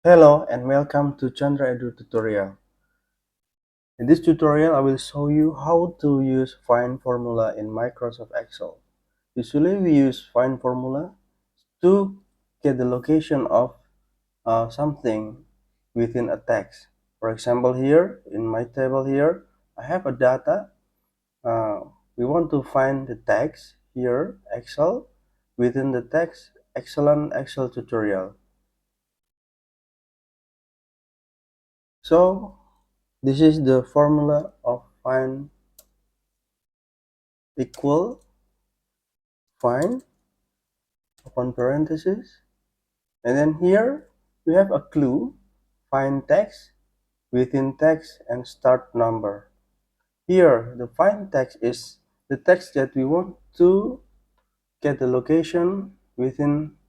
Hello and welcome to Chandra Edu tutorial. In this tutorial, I will show you how to use find formula in Microsoft Excel. Usually we use find formula to get the location of something within a text. For example, here in my table here, I have a data. Uh, we want to find the text here, Excel, within the text, excellent Excel tutorial. So this is the formula of find equal find open parenthesis, and then here we have a clue, find text within text and start number. Here the find text is the text that we want to get the location within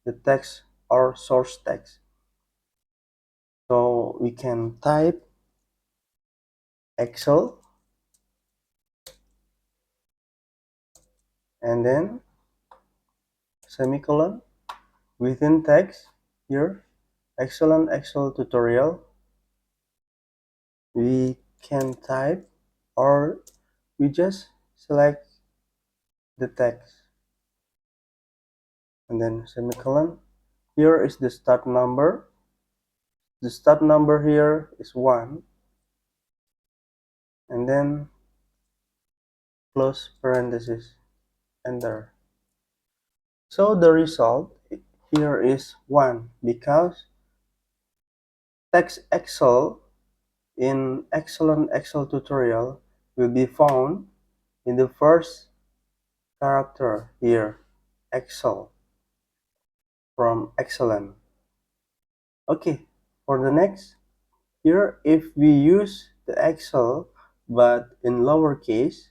the text or source text. So we can type Excel and then semicolon within text. Here excellent Excel tutorial. We can type, or we just select the text and then semicolon. Here is the start number. The start number here is 1, and then close parenthesis, enter. So the result here is 1 because text Excel in excellent Excel tutorial will be found in the first character here, Excel, from excellent. Okay, for the next, here if we use the Excel but in lowercase,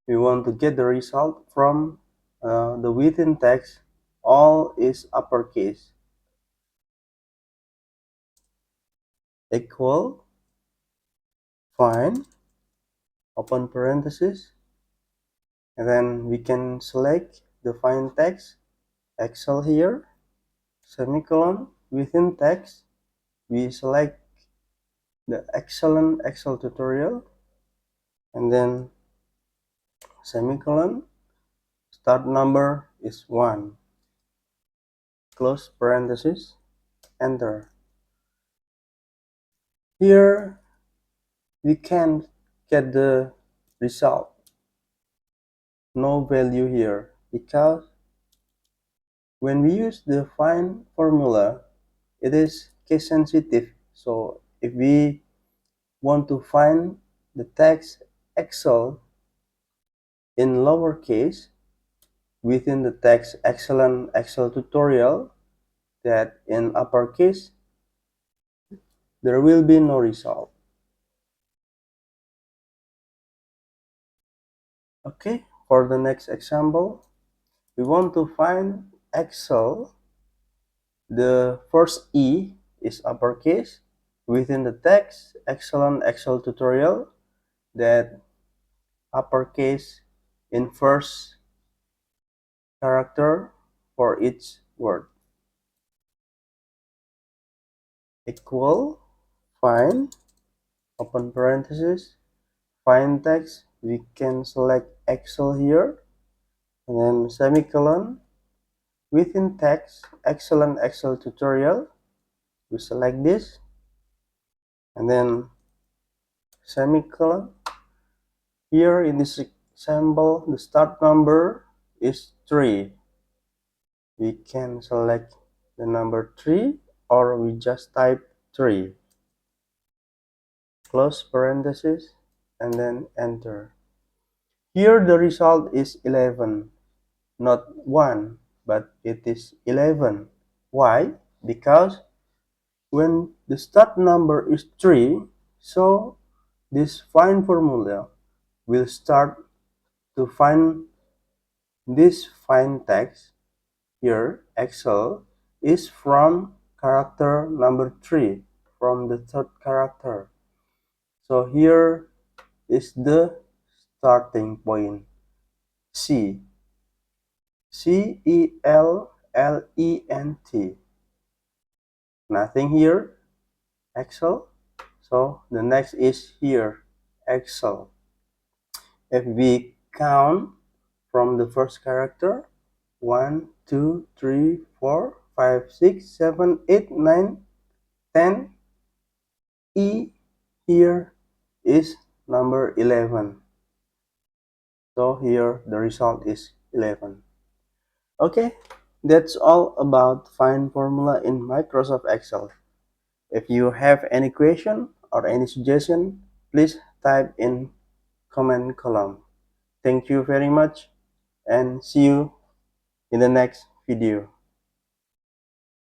we want to get the result from the within text, all is uppercase, equal find open parenthesis, and then we can select the find text Excel here, semicolon within text we select the excellent Excel tutorial, and then semicolon start number is 1, close parenthesis, enter. Here we can get the result, no value here, because when we use the find formula it is case sensitive. So if we want to find the text Excel in lowercase within the text excellent Excel tutorial, that in uppercase there will be no result. Okay, for the next example, we want to find Excel, the first E is uppercase within the text excellent Excel tutorial, that uppercase in first character for each word, equal find open parenthesis find text. We can select Excel here, and then semicolon within text excellent Excel tutorial, we select this, and then semicolon. Here in this example the start number is 3. We can select the number 3, or we just type 3, close parenthesis, and then enter. Here the result is 11, not 1, but it is 11. Why? Because when the start number is 3, so this find formula will start to find this find text here, Excel, is from character number 3, from the third character. So here is the starting point, C, C-E-L-L-E-N-T. Nothing here, Excel. So the next is here, Excel. If we count from the first character, 1, 2, 3, 4, 5, 6, 7, 8, 9, 10, E here is number 11. So here the result is 11. Okay, that's all about find formula in Microsoft Excel. If you have any question or any suggestion, please type in comment column. Thank you very much and see you in the next video.